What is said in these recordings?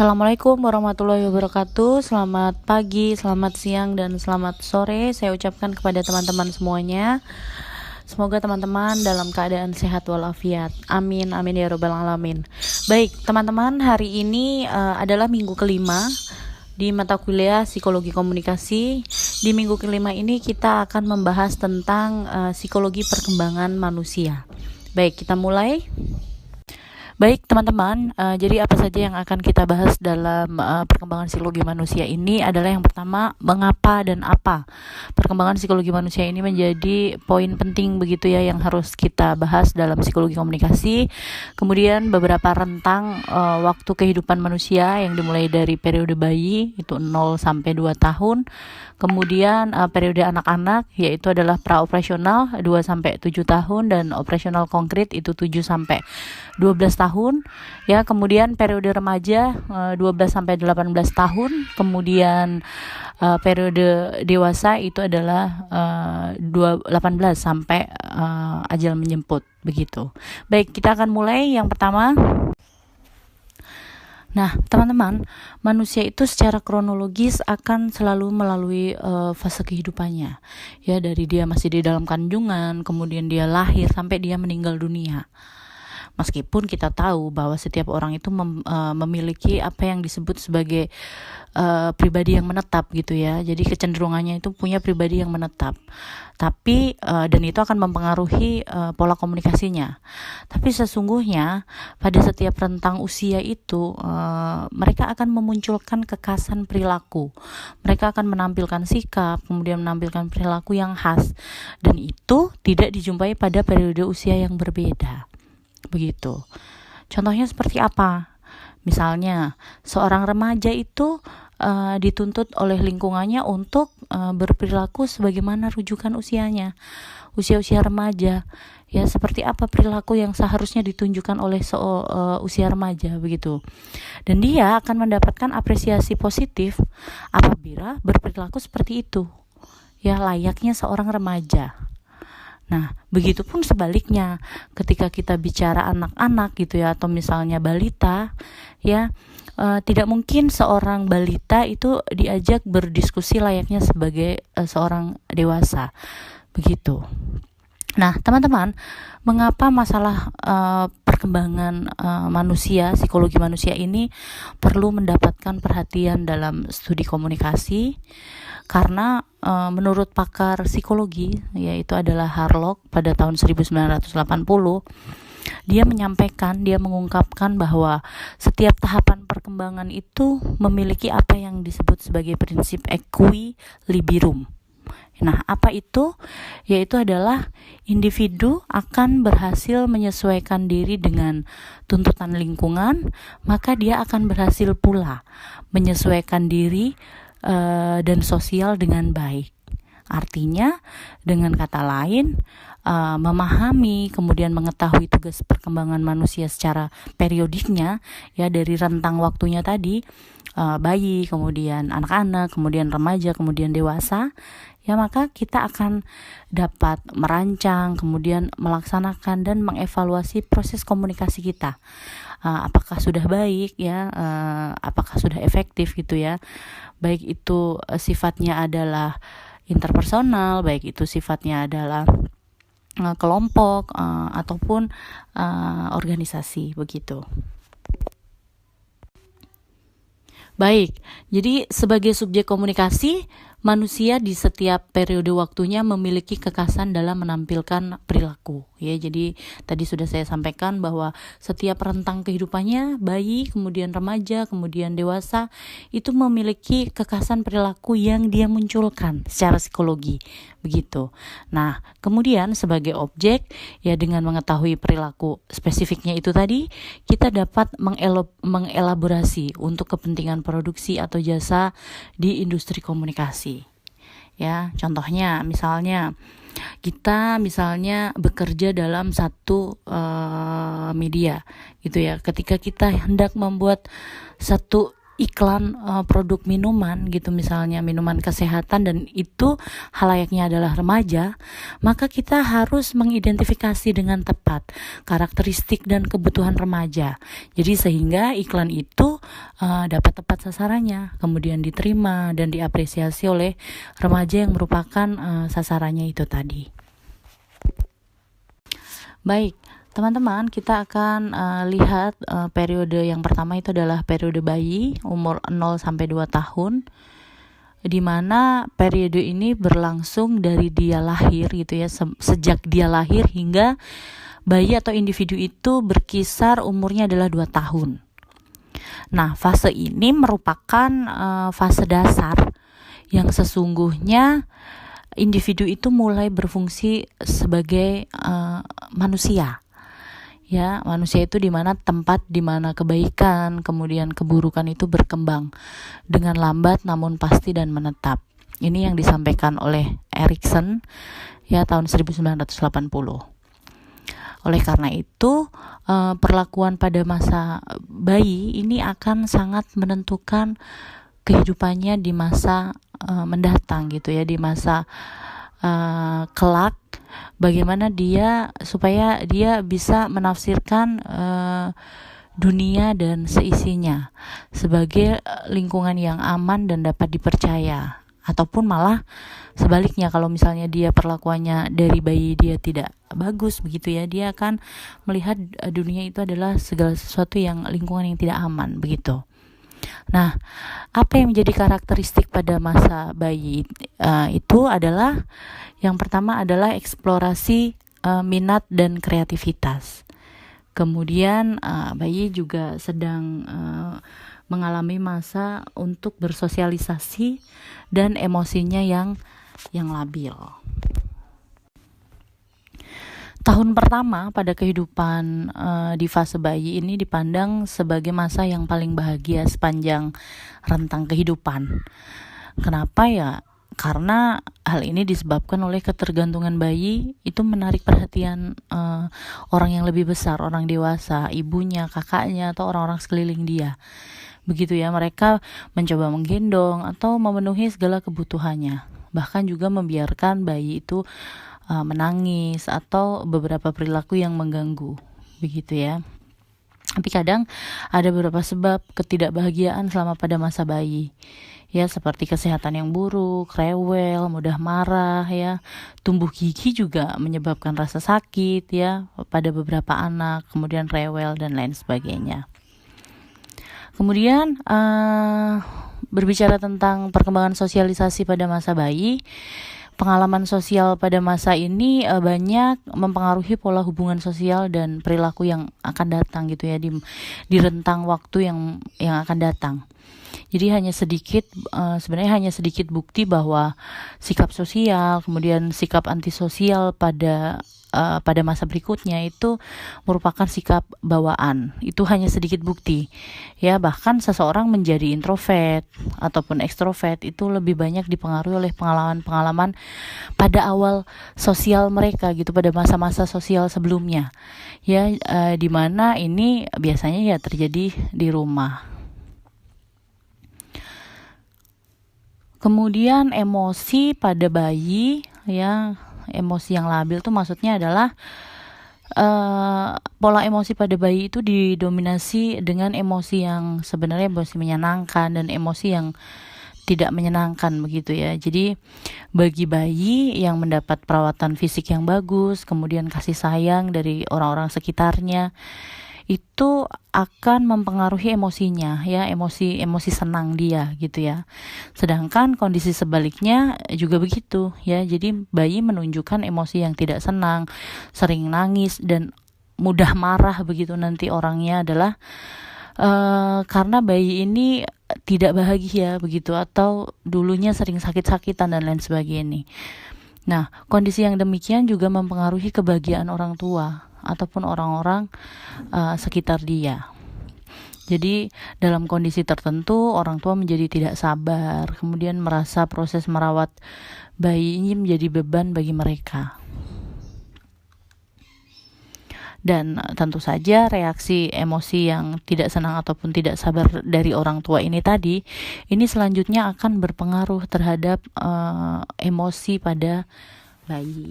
Assalamualaikum warahmatullahi wabarakatuh. Selamat pagi, selamat siang, dan selamat sore saya ucapkan kepada teman-teman semuanya. Semoga teman-teman dalam keadaan sehat walafiat. Amin, amin ya robbal alamin. Baik teman-teman, hari ini adalah minggu kelima di mata kuliah psikologi komunikasi. Di minggu kelima ini kita akan membahas tentang psikologi perkembangan manusia. Baik, kita mulai. Baik teman-teman, jadi apa saja yang akan kita bahas dalam perkembangan psikologi manusia ini adalah yang pertama, mengapa dan apa. Perkembangan psikologi manusia ini menjadi poin penting begitu ya yang harus kita bahas dalam psikologi komunikasi. Kemudian beberapa rentang waktu kehidupan manusia yang dimulai dari periode bayi itu 0 sampai 2 tahun. Kemudian periode anak-anak yaitu adalah praoperasional 2 sampai 7 tahun dan operasional konkret itu 7 sampai 12 tahun. Ya, kemudian periode remaja 12 sampai 18 tahun. Kemudian periode dewasa itu adalah 18 sampai ajal menjemput begitu. Baik, kita akan mulai yang pertama. Nah, teman-teman, manusia itu secara kronologis akan selalu melalui fase kehidupannya. Ya, dari dia masih di dalam kandungan, kemudian dia lahir sampai dia meninggal dunia. Meskipun kita tahu bahwa setiap orang itu memiliki apa yang disebut sebagai pribadi yang menetap gitu ya. Jadi kecenderungannya itu punya pribadi yang menetap. Tapi dan itu akan mempengaruhi pola komunikasinya. Tapi sesungguhnya pada setiap rentang usia itu mereka akan memunculkan kekhasan perilaku. Mereka akan menampilkan sikap, kemudian menampilkan perilaku yang khas. Dan itu tidak dijumpai pada periode usia yang berbeda. Begitu. Contohnya seperti apa? Misalnya, seorang remaja itu dituntut oleh lingkungannya untuk berperilaku sebagaimana rujukan usianya. Usia-usia remaja, ya seperti apa perilaku yang seharusnya ditunjukkan oleh usia remaja begitu. Dan dia akan mendapatkan apresiasi positif apabila berperilaku seperti itu. Ya, layaknya seorang remaja. Nah, begitupun sebaliknya ketika kita bicara anak-anak gitu ya, atau misalnya balita ya, tidak mungkin seorang balita itu diajak berdiskusi layaknya sebagai seorang dewasa begitu. Nah, teman-teman, mengapa masalah perkembangan manusia, psikologi manusia ini perlu mendapatkan perhatian dalam studi komunikasi? Karena menurut pakar psikologi, yaitu adalah Harlock pada tahun 1980, dia mengungkapkan bahwa setiap tahapan perkembangan itu memiliki apa yang disebut sebagai prinsip equilibrium. Nah, apa itu? Yaitu adalah individu akan berhasil menyesuaikan diri dengan tuntutan lingkungan, maka dia akan berhasil pula menyesuaikan diri dan sosial dengan baik. Artinya, dengan kata lain, memahami kemudian mengetahui tugas perkembangan manusia secara periodiknya, ya dari rentang waktunya tadi, bayi, kemudian anak-anak, kemudian remaja, kemudian dewasa, ya maka kita akan dapat merancang, kemudian melaksanakan dan mengevaluasi proses komunikasi kita. Apakah sudah baik ya, apakah sudah efektif gitu ya, baik itu sifatnya adalah interpersonal, baik itu sifatnya adalah kelompok ataupun organisasi begitu. Baik, jadi sebagai subjek komunikasi, manusia di setiap periode waktunya memiliki kekhasan dalam menampilkan perilaku. Ya, jadi tadi sudah saya sampaikan bahwa setiap rentang kehidupannya, bayi, kemudian remaja, kemudian dewasa, itu memiliki kekhasan perilaku yang dia munculkan secara psikologi. Begitu. Nah, kemudian sebagai objek, ya dengan mengetahui perilaku spesifiknya itu tadi, kita dapat mengelaborasi untuk kepentingan produksi atau jasa di industri komunikasi. Ya, contohnya misalnya kita bekerja dalam satu media gitu ya. Ketika kita hendak membuat satu iklan produk minuman gitu, misalnya minuman kesehatan, dan itu halayaknya adalah remaja, maka kita harus mengidentifikasi dengan tepat karakteristik dan kebutuhan remaja. Jadi sehingga iklan itu dapat tepat sasarannya, kemudian diterima dan diapresiasi oleh remaja yang merupakan sasarannya itu tadi. Baik, teman-teman, kita akan lihat periode yang pertama itu adalah periode bayi umur 0 sampai 2 tahun, di mana periode ini berlangsung dari dia lahir gitu ya, sejak dia lahir hingga bayi atau individu itu berkisar umurnya adalah 2 tahun. Nah, fase ini merupakan fase dasar yang sesungguhnya individu itu mulai berfungsi sebagai manusia. Ya, manusia itu di mana tempat di mana kebaikan, kemudian keburukan itu berkembang dengan lambat namun pasti dan menetap. Ini yang disampaikan oleh Erikson ya tahun 1980. Oleh karena itu, perlakuan pada masa bayi ini akan sangat menentukan kehidupannya di masa mendatang gitu ya, di masa kelak, bagaimana dia supaya dia bisa menafsirkan dunia dan seisinya sebagai lingkungan yang aman dan dapat dipercaya, ataupun malah sebaliknya, kalau misalnya dia perlakuannya dari bayi dia tidak bagus begitu ya, dia akan melihat dunia itu adalah segala sesuatu yang lingkungan yang tidak aman begitu. Nah, apa yang menjadi karakteristik pada masa bayi itu adalah, yang pertama adalah eksplorasi minat dan kreativitas. Kemudian bayi juga sedang mengalami masa untuk bersosialisasi dan emosinya yang labil. Tahun pertama pada kehidupan di fase bayi ini dipandang sebagai masa yang paling bahagia sepanjang rentang kehidupan. Kenapa ya? Karena hal ini disebabkan oleh ketergantungan bayi itu menarik perhatian orang yang lebih besar, orang dewasa, ibunya, kakaknya, atau orang-orang sekeliling dia. Begitu ya, mereka mencoba menggendong atau memenuhi segala kebutuhannya. Bahkan juga membiarkan bayi itu menangis atau beberapa perilaku yang mengganggu, begitu ya. Tapi kadang ada beberapa sebab ketidakbahagiaan selama pada masa bayi, ya, seperti kesehatan yang buruk, rewel, mudah marah, ya, tumbuh gigi juga menyebabkan rasa sakit, ya, pada beberapa anak, kemudian rewel dan lain sebagainya. Kemudian berbicara tentang perkembangan sosialisasi pada masa bayi, pengalaman sosial pada masa ini banyak mempengaruhi pola hubungan sosial dan perilaku yang akan datang gitu ya, di rentang waktu yang akan datang. Jadi sebenarnya hanya sedikit bukti bahwa sikap sosial, kemudian sikap antisosial pada masa berikutnya itu merupakan sikap bawaan. Itu hanya sedikit bukti. Ya, bahkan seseorang menjadi introvert ataupun ekstrovert itu lebih banyak dipengaruhi oleh pengalaman-pengalaman pada awal sosial mereka gitu, pada masa-masa sosial sebelumnya. Ya, di mana ini biasanya ya terjadi di rumah. Kemudian emosi pada bayi, ya, emosi yang labil itu maksudnya adalah pola emosi pada bayi itu didominasi dengan emosi yang sebenarnya emosi menyenangkan dan emosi yang tidak menyenangkan begitu ya. Jadi bagi bayi yang mendapat perawatan fisik yang bagus, kemudian kasih sayang dari orang-orang sekitarnya, itu akan mempengaruhi emosinya, ya, emosi senang dia gitu ya. Sedangkan kondisi sebaliknya juga begitu ya. Jadi bayi menunjukkan emosi yang tidak senang, sering nangis dan mudah marah begitu nanti orangnya adalah karena bayi ini tidak bahagia begitu, atau dulunya sering sakit-sakitan dan lain sebagainya. Nah, kondisi yang demikian juga mempengaruhi kebahagiaan orang tua ataupun orang-orang sekitar dia. Jadi dalam kondisi tertentu orang tua menjadi tidak sabar, kemudian merasa proses merawat bayi ini menjadi beban bagi mereka. Dan tentu saja reaksi emosi yang tidak senang ataupun tidak sabar dari orang tua ini tadi, ini selanjutnya akan berpengaruh terhadap emosi pada bayi.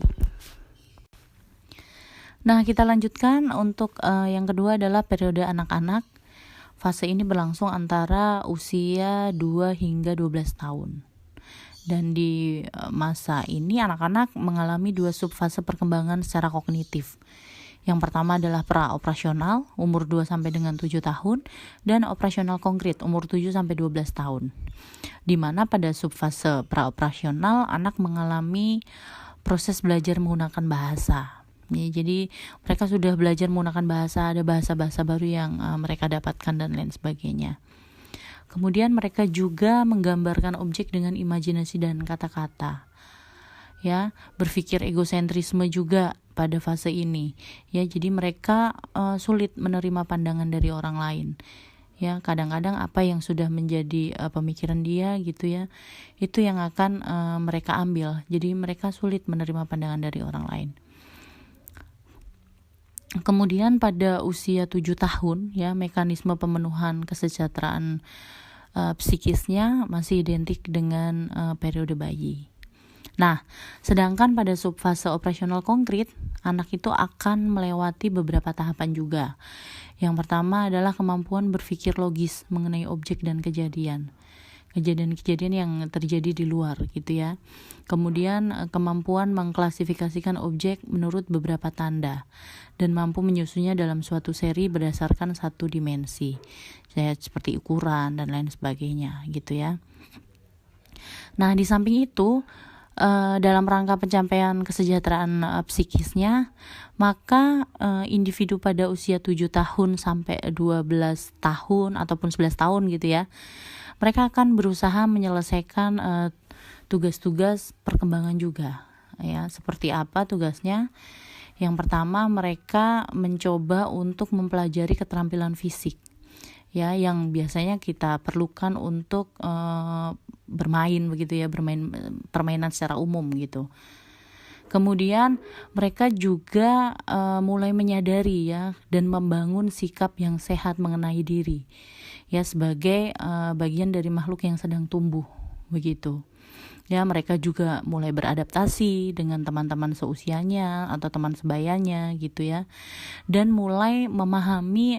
Nah, kita lanjutkan untuk yang kedua adalah periode anak-anak. Fase ini berlangsung antara usia 2 hingga 12 tahun. Dan di masa ini anak-anak mengalami 2 subfase perkembangan secara kognitif. Yang pertama adalah pra-operasional, umur 2 sampai dengan 7 tahun, dan operasional konkret, umur 7 sampai 12 tahun. Di mana pada subfase pra-operasional anak mengalami proses belajar menggunakan bahasa. Ya, jadi mereka sudah belajar menggunakan bahasa, ada bahasa-bahasa baru yang mereka dapatkan dan lain sebagainya. Kemudian mereka juga menggambarkan objek dengan imajinasi dan kata-kata. Ya, berpikir egosentrisme juga pada fase ini. Ya, jadi mereka sulit menerima pandangan dari orang lain. Ya, kadang-kadang apa yang sudah menjadi pemikiran dia gitu ya, itu yang akan mereka ambil. Jadi mereka sulit menerima pandangan dari orang lain. Kemudian pada usia 7 tahun ya, mekanisme pemenuhan kesejahteraan psikisnya masih identik dengan periode bayi. Nah, sedangkan pada subfase operasional konkret, anak itu akan melewati beberapa tahapan juga. Yang pertama adalah kemampuan berpikir logis mengenai objek dan kejadian yang terjadi di luar gitu ya. Kemudian kemampuan mengklasifikasikan objek menurut beberapa tanda dan mampu menyusunnya dalam suatu seri berdasarkan satu dimensi, seperti ukuran dan lain sebagainya gitu ya. Nah, di samping itu dalam rangka pencapaian kesejahteraan psikisnya, maka individu pada usia 7 tahun sampai 12 tahun ataupun 11 tahun gitu ya, mereka akan berusaha menyelesaikan tugas-tugas perkembangan juga. Ya, seperti apa tugasnya? Yang pertama, mereka mencoba untuk mempelajari keterampilan fisik. Ya, yang biasanya kita perlukan untuk bermain begitu ya, bermain permainan secara umum gitu. Kemudian mereka juga mulai menyadari ya dan membangun sikap yang sehat mengenai diri. Ya, sebagai bagian dari makhluk yang sedang tumbuh begitu. Ya, mereka juga mulai beradaptasi dengan teman-teman seusianya atau teman sebayanya gitu ya. Dan mulai memahami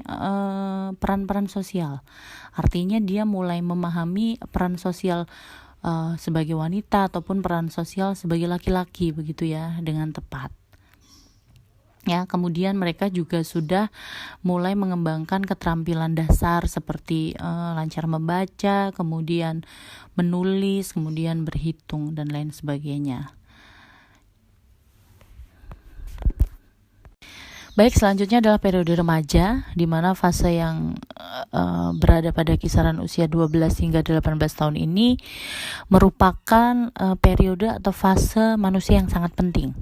peran-peran sosial. Artinya dia mulai memahami peran sosial sebagai wanita ataupun peran sosial sebagai laki-laki begitu ya, dengan tepat. Ya, kemudian mereka juga sudah mulai mengembangkan keterampilan dasar seperti lancar membaca, kemudian menulis, kemudian berhitung dan lain sebagainya. Baik, selanjutnya adalah periode remaja, di mana fase yang berada pada kisaran usia 12 hingga 18 tahun ini merupakan periode atau fase manusia yang sangat penting.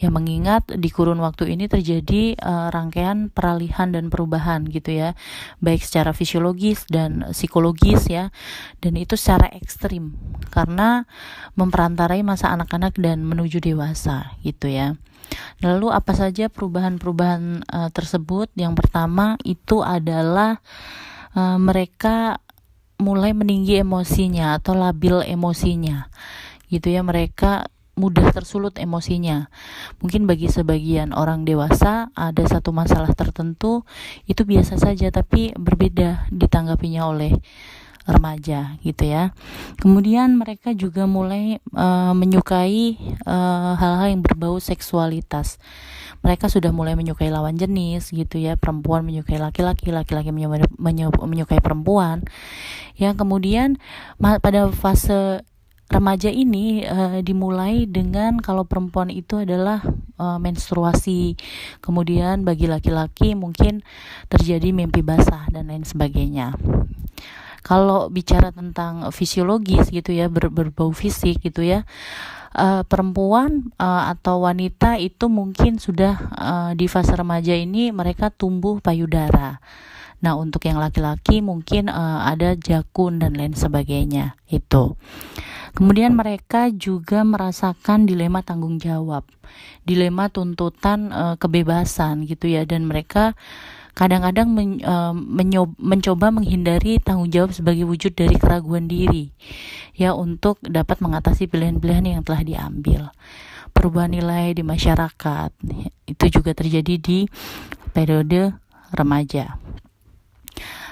Ya, mengingat di kurun waktu ini terjadi rangkaian peralihan dan perubahan gitu ya, baik secara fisiologis dan psikologis ya, dan itu secara ekstrim karena memperantarai masa anak-anak dan menuju dewasa gitu ya. Lalu apa saja perubahan-perubahan tersebut? Yang pertama itu adalah mereka mulai meninggi emosinya atau labil emosinya gitu ya, mereka mudah tersulut emosinya. Mungkin bagi sebagian orang dewasa ada satu masalah tertentu itu biasa saja, tapi berbeda ditanggapinya oleh remaja gitu ya. Kemudian mereka juga mulai menyukai hal-hal yang berbau seksualitas. Mereka sudah mulai menyukai lawan jenis gitu ya, perempuan menyukai laki-laki, laki-laki menyukai perempuan. Ya, kemudian pada fase remaja ini dimulai dengan kalau perempuan itu adalah menstruasi, kemudian bagi laki-laki mungkin terjadi mimpi basah dan lain sebagainya. Kalau bicara tentang fisiologis gitu ya, berbau fisik gitu ya, perempuan atau wanita itu mungkin sudah di fase remaja ini mereka tumbuh payudara. Nah, untuk yang laki-laki mungkin ada jakun dan lain sebagainya itu. Kemudian mereka juga merasakan dilema tanggung jawab, dilema tuntutan kebebasan gitu ya, dan mereka kadang-kadang mencoba menghindari tanggung jawab sebagai wujud dari keraguan diri ya, untuk dapat mengatasi pilihan-pilihan yang telah diambil. Perubahan nilai di masyarakat itu juga terjadi di periode remaja.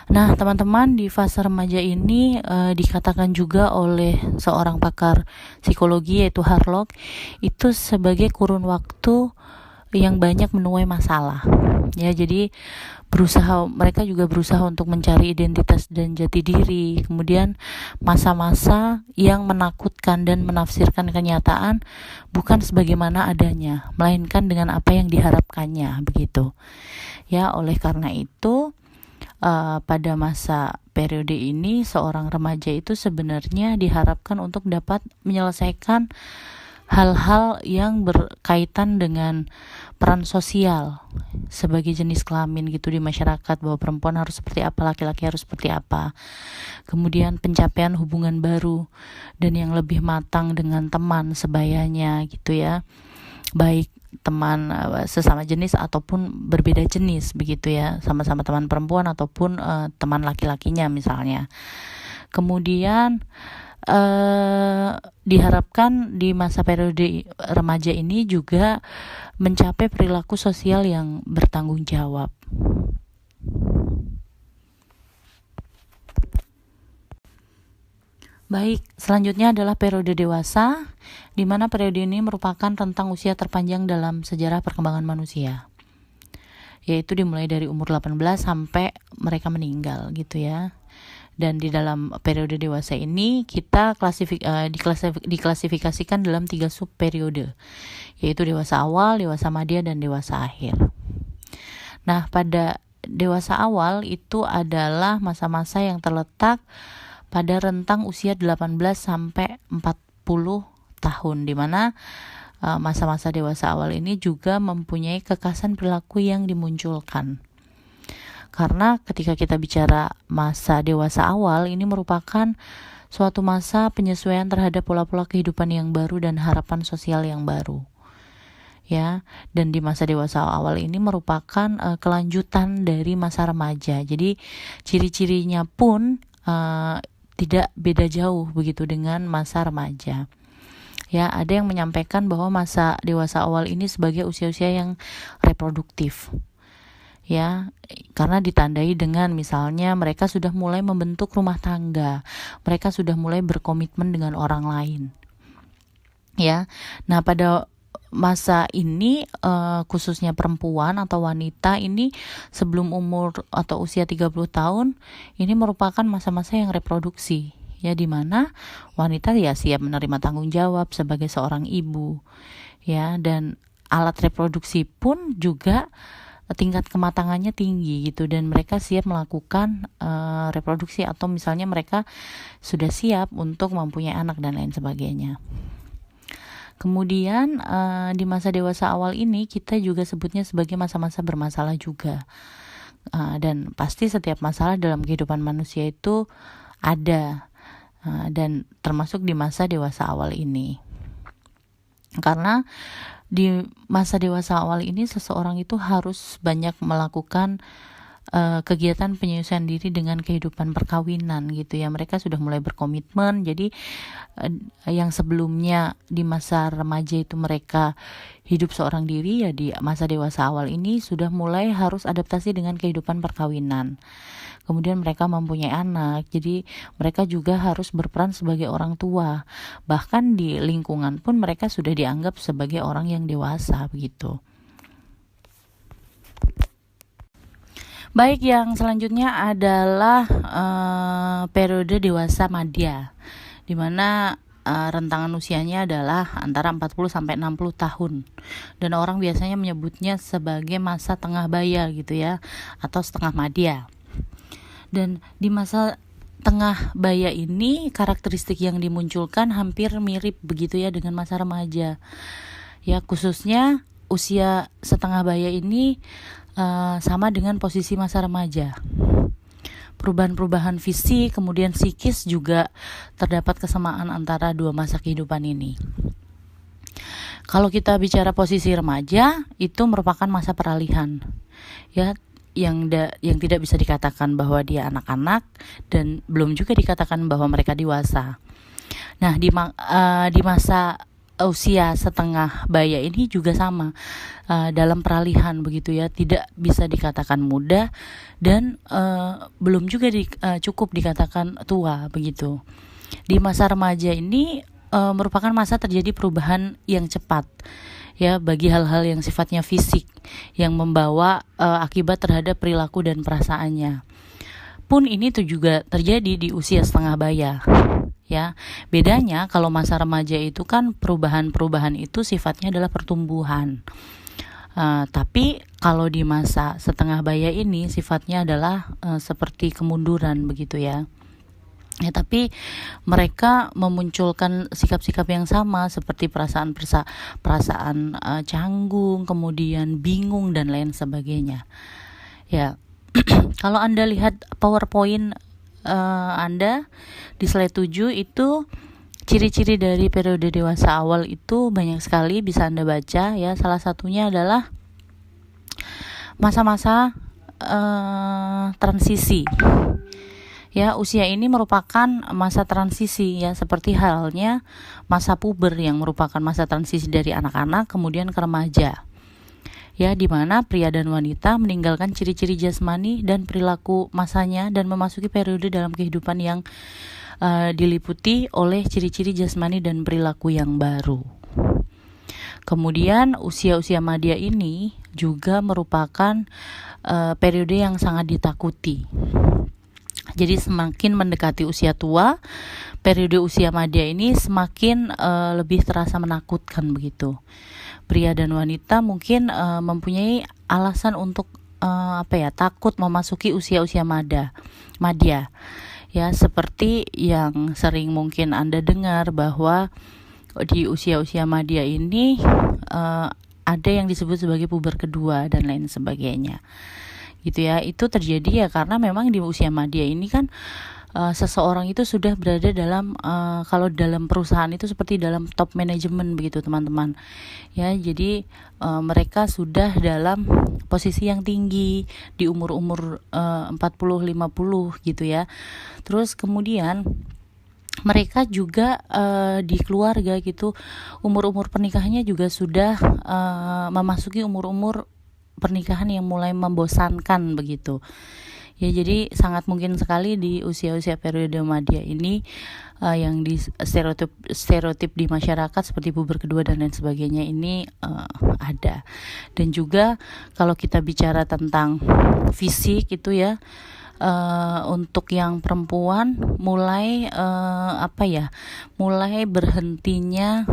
Nah, teman-teman, di fase remaja ini dikatakan juga oleh seorang pakar psikologi yaitu Harlock, itu sebagai kurun waktu yang banyak menuai masalah. Ya, jadi mereka juga berusaha untuk mencari identitas dan jati diri. Kemudian masa-masa yang menakutkan dan menafsirkan kenyataan bukan sebagaimana adanya, melainkan dengan apa yang diharapkannya, begitu. Ya, oleh karena itu pada masa periode ini seorang remaja itu sebenarnya diharapkan untuk dapat menyelesaikan hal-hal yang berkaitan dengan peran sosial sebagai jenis kelamin gitu di masyarakat, bahwa perempuan harus seperti apa, laki-laki harus seperti apa. Kemudian pencapaian hubungan baru dan yang lebih matang dengan teman sebayanya gitu ya, baik teman sesama jenis ataupun berbeda jenis begitu ya, sama-sama teman perempuan ataupun teman laki-lakinya misalnya. Kemudian diharapkan di masa periode remaja ini juga mencapai perilaku sosial yang bertanggung jawab. Baik, selanjutnya adalah periode dewasa, di mana periode ini merupakan rentang usia terpanjang dalam sejarah perkembangan manusia, yaitu dimulai dari umur 18 sampai mereka meninggal gitu ya. Dan di dalam periode dewasa ini kita diklasifikasikan dalam 3 subperiode, yaitu dewasa awal, dewasa madya, dan dewasa akhir. Nah, pada dewasa awal itu adalah masa-masa yang terletak pada rentang usia 18 sampai 40 tahun, di mana masa-masa dewasa awal ini juga mempunyai kekhasan perilaku yang dimunculkan. Karena ketika kita bicara masa dewasa awal, ini merupakan suatu masa penyesuaian terhadap pola-pola kehidupan yang baru dan harapan sosial yang baru. Ya, dan di masa dewasa awal ini merupakan kelanjutan dari masa remaja. Jadi ciri-cirinya pun tidak beda jauh begitu dengan masa remaja. Ya, ada yang menyampaikan bahwa masa dewasa awal ini sebagai usia-usia yang reproduktif. Ya, karena ditandai dengan misalnya mereka sudah mulai membentuk rumah tangga, mereka sudah mulai berkomitmen dengan orang lain. Ya. Nah, pada masa ini khususnya perempuan atau wanita ini sebelum umur atau usia 30 tahun ini merupakan masa-masa yang reproduksi ya, di mana wanita ya siap menerima tanggung jawab sebagai seorang ibu ya, dan alat reproduksi pun juga tingkat kematangannya tinggi gitu, dan mereka siap melakukan reproduksi atau misalnya mereka sudah siap untuk mempunyai anak dan lain sebagainya. Kemudian di masa dewasa awal ini kita juga sebutnya sebagai masa-masa bermasalah juga, dan pasti setiap masalah dalam kehidupan manusia itu ada, dan termasuk di masa dewasa awal ini. Karena di masa dewasa awal ini seseorang itu harus banyak melakukan kegiatan penyesuaian diri dengan kehidupan perkawinan gitu ya. Mereka sudah mulai berkomitmen, jadi yang sebelumnya di masa remaja itu mereka hidup seorang diri, ya di masa dewasa awal ini sudah mulai harus adaptasi dengan kehidupan perkawinan. Kemudian mereka mempunyai anak, jadi mereka juga harus berperan sebagai orang tua. Bahkan di lingkungan pun mereka sudah dianggap sebagai orang yang dewasa begitu. Baik, yang selanjutnya adalah periode dewasa madya, di mana rentangan usianya adalah antara 40 sampai 60 tahun. Dan orang biasanya menyebutnya sebagai masa tengah baya gitu ya, atau setengah madya. Dan di masa tengah baya ini karakteristik yang dimunculkan hampir mirip begitu ya dengan masa remaja. Ya, khususnya usia setengah baya ini sama dengan posisi masa remaja. perubahan-perubahan fisik, kemudian psikis juga terdapat kesamaan antara dua masa kehidupan ini. Kalau kita bicara posisi remaja, itu merupakan masa peralihan, ya, yang tidak bisa dikatakan bahwa dia anak-anak dan belum juga dikatakan bahwa mereka dewasa. Nah, di masa usia setengah baya ini juga sama, dalam peralihan begitu ya, tidak bisa dikatakan muda dan belum juga cukup dikatakan tua begitu. Di masa remaja ini merupakan masa terjadi perubahan yang cepat ya bagi hal-hal yang sifatnya fisik yang membawa akibat terhadap perilaku dan perasaannya. Pun ini tuh juga terjadi di usia setengah baya. Ya, bedanya kalau masa remaja itu kan perubahan-perubahan itu sifatnya adalah pertumbuhan. Tapi kalau di masa setengah baya ini sifatnya adalah seperti kemunduran begitu ya. Ya, tapi mereka memunculkan sikap-sikap yang sama seperti perasaan canggung, kemudian bingung dan lain sebagainya. Ya, kalau Anda lihat PowerPoint Anda di slide 7 itu ciri-ciri dari periode dewasa awal itu banyak sekali bisa Anda baca ya. Salah satunya adalah masa-masa transisi. Ya, usia ini merupakan masa transisi ya, seperti halnya masa puber yang merupakan masa transisi dari anak-anak kemudian ke remaja. Ya, di mana pria dan wanita meninggalkan ciri-ciri jasmani dan perilaku masanya dan memasuki periode dalam kehidupan yang diliputi oleh ciri-ciri jasmani dan perilaku yang baru. Kemudian usia-usia madya ini juga merupakan periode yang sangat ditakuti. Jadi semakin mendekati usia tua, periode usia madya ini semakin lebih terasa menakutkan begitu. Pria dan wanita mungkin mempunyai alasan untuk takut memasuki usia-usia madya. Ya, seperti yang sering mungkin Anda dengar bahwa di usia-usia madya ini ada yang disebut sebagai puber kedua dan lain sebagainya. Gitu ya. Itu terjadi ya karena memang di usia madya ini kan seseorang itu sudah berada dalam kalau dalam perusahaan itu seperti dalam top manajemen begitu teman-teman ya. Jadi mereka sudah dalam posisi yang tinggi di umur-umur 40-50 gitu ya. Terus kemudian mereka juga di keluarga gitu, umur-umur pernikahannya juga sudah memasuki umur-umur pernikahan yang mulai membosankan begitu. Ya, jadi sangat mungkin sekali di usia-usia periode madya ini yang di stereotip di masyarakat seperti puber kedua dan lain sebagainya ini ada. Dan juga kalau kita bicara tentang fisik itu ya, untuk yang perempuan mulai mulai berhentinya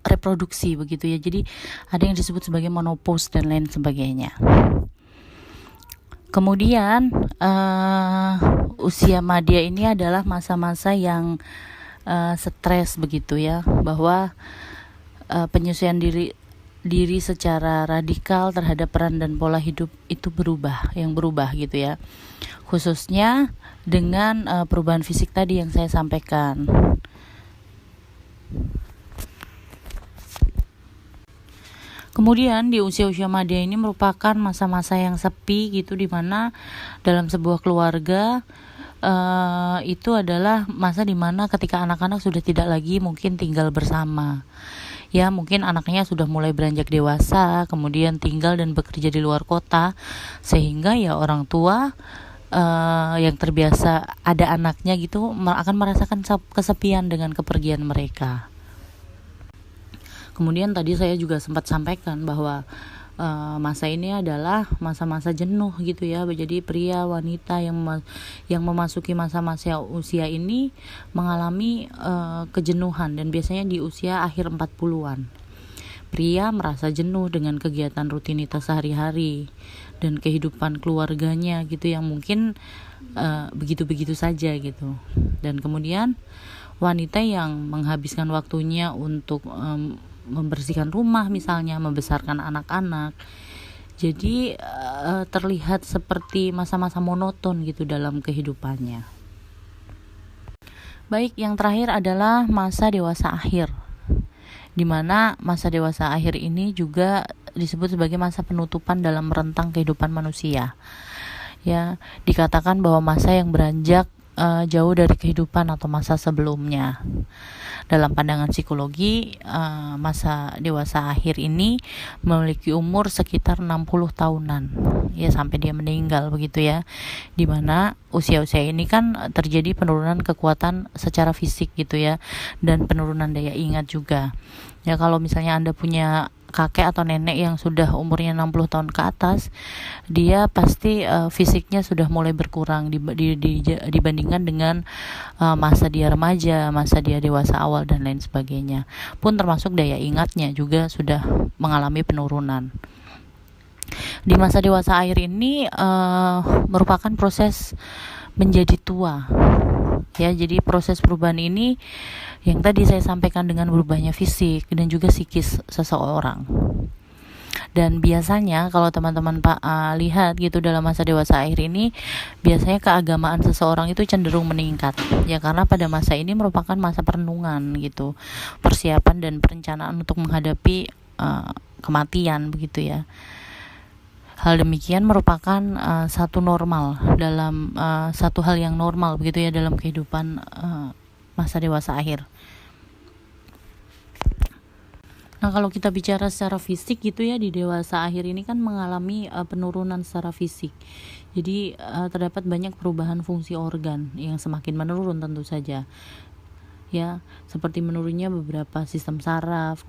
reproduksi begitu ya. Jadi ada yang disebut sebagai menopause dan lain sebagainya. Kemudian usia madya ini adalah masa-masa yang stres begitu ya, bahwa penyesuaian diri secara radikal terhadap peran dan pola hidup itu berubah gitu ya, khususnya dengan perubahan fisik tadi yang saya sampaikan. Kemudian di usia-usia madya ini merupakan masa-masa yang sepi gitu, di mana dalam sebuah keluarga itu adalah masa di mana ketika anak-anak sudah tidak lagi mungkin tinggal bersama. Ya, mungkin anaknya sudah mulai beranjak dewasa, kemudian tinggal dan bekerja di luar kota, sehingga ya orang tua yang terbiasa ada anaknya gitu akan merasakan kesepian dengan kepergian mereka. Kemudian tadi saya juga sempat sampaikan bahwa masa ini adalah masa-masa jenuh gitu ya. Jadi pria wanita yang memasuki masa-masa usia ini mengalami kejenuhan, dan biasanya di usia akhir 40-an. Pria merasa jenuh dengan kegiatan rutinitas sehari-hari dan kehidupan keluarganya gitu yang mungkin begitu-begitu saja gitu. Dan kemudian wanita yang menghabiskan waktunya untuk membersihkan rumah misalnya, membesarkan anak-anak, Jadi terlihat seperti masa-masa monoton gitu dalam kehidupannya. Baik, yang terakhir adalah masa dewasa akhir, di mana masa dewasa akhir ini juga disebut sebagai masa penutupan dalam rentang kehidupan manusia. Ya, dikatakan bahwa masa yang beranjak jauh dari kehidupan atau masa sebelumnya. Dalam pandangan psikologi, masa dewasa akhir ini memiliki umur sekitar 60 tahunan, ya sampai dia meninggal begitu ya. Dimana usia-usia ini kan terjadi penurunan kekuatan secara fisik gitu ya, dan penurunan daya ingat juga. Ya kalau misalnya Anda punya kakek atau nenek yang sudah umurnya 60 tahun ke atas, dia pasti fisiknya sudah mulai berkurang dibandingkan dengan masa dia remaja, masa dia dewasa awal dan lain sebagainya. Pun termasuk daya ingatnya juga sudah mengalami penurunan. Di masa dewasa akhir ini merupakan proses menjadi tua. Ya, jadi proses perubahan ini yang tadi saya sampaikan dengan berubahnya fisik dan juga psikis seseorang. Dan biasanya kalau teman-teman lihat gitu dalam masa dewasa akhir ini, biasanya keagamaan seseorang itu cenderung meningkat. Ya karena pada masa ini merupakan masa perenungan gitu, persiapan dan perencanaan untuk menghadapi kematian begitu ya. Hal demikian merupakan satu hal yang normal begitu ya dalam kehidupan masa dewasa akhir. Nah kalau kita bicara secara fisik gitu ya, di dewasa akhir ini kan mengalami penurunan secara fisik. Jadi terdapat banyak perubahan fungsi organ yang semakin menurun tentu saja. Ya, seperti menurunnya beberapa sistem saraf,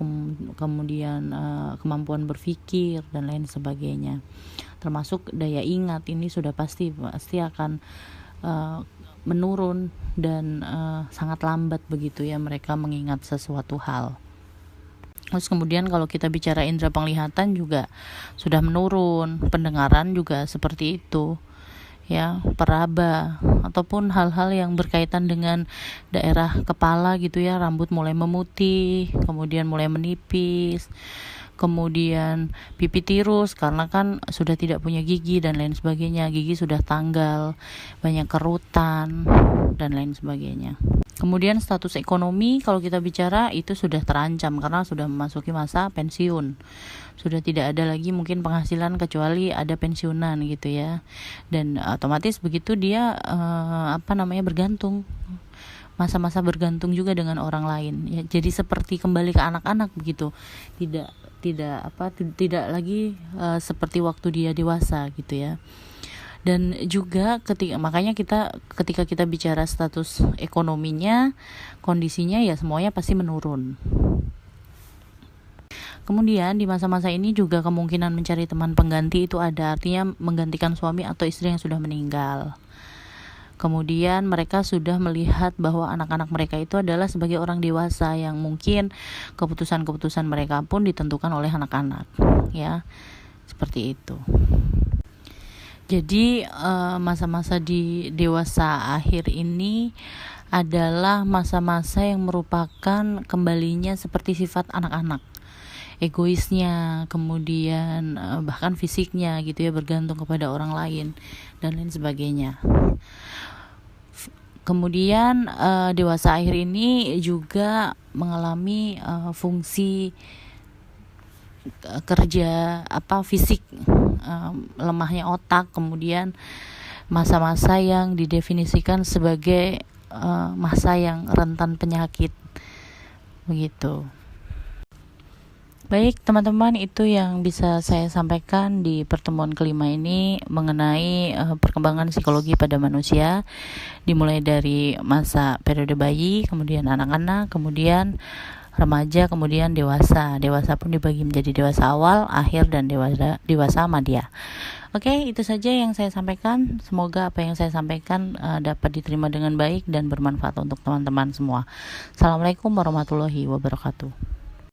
kemudian kemampuan berpikir dan lain sebagainya. Termasuk daya ingat ini sudah pasti akan menurun dan sangat lambat begitu ya mereka mengingat sesuatu hal. Terus kemudian kalau kita bicara indera penglihatan juga sudah menurun, pendengaran juga seperti itu. Ya, peraba ataupun hal-hal yang berkaitan dengan daerah kepala gitu ya, rambut mulai memutih, kemudian mulai menipis, kemudian pipi tirus karena kan sudah tidak punya gigi dan lain sebagainya, gigi sudah tanggal, banyak kerutan dan lain sebagainya. Kemudian status ekonomi kalau kita bicara itu sudah terancam karena sudah memasuki masa pensiun. Sudah tidak ada lagi mungkin penghasilan kecuali ada pensiunan gitu ya. Dan otomatis begitu dia bergantung. Masa-masa bergantung juga dengan orang lain ya. Jadi seperti kembali ke anak-anak begitu. Tidak lagi seperti waktu dia dewasa gitu ya. Dan juga ketika kita bicara status ekonominya, kondisinya ya semuanya pasti menurun. Kemudian di masa-masa ini juga kemungkinan mencari teman pengganti itu ada, artinya menggantikan suami atau istri yang sudah meninggal. Kemudian mereka sudah melihat bahwa anak-anak mereka itu adalah sebagai orang dewasa yang mungkin keputusan-keputusan mereka pun ditentukan oleh anak-anak, ya. Seperti itu. Jadi masa-masa di dewasa akhir ini adalah masa-masa yang merupakan kembalinya seperti sifat anak-anak, egoisnya, kemudian bahkan fisiknya gitu ya, bergantung kepada orang lain dan lain sebagainya. Kemudian dewasa akhir ini juga mengalami fungsi kerja fisik, lemahnya otak, kemudian masa-masa yang didefinisikan sebagai masa yang rentan penyakit begitu. Baik teman-teman, itu yang bisa saya sampaikan di pertemuan kelima ini mengenai perkembangan psikologi pada manusia, dimulai dari masa periode bayi, kemudian anak-anak, kemudian remaja, kemudian dewasa. Dewasa pun dibagi menjadi dewasa awal, akhir, dan dewasa madya. Oke, itu saja yang saya sampaikan. Semoga apa yang saya sampaikan dapat diterima dengan baik dan bermanfaat untuk teman-teman semua. Assalamualaikum warahmatullahi wabarakatuh.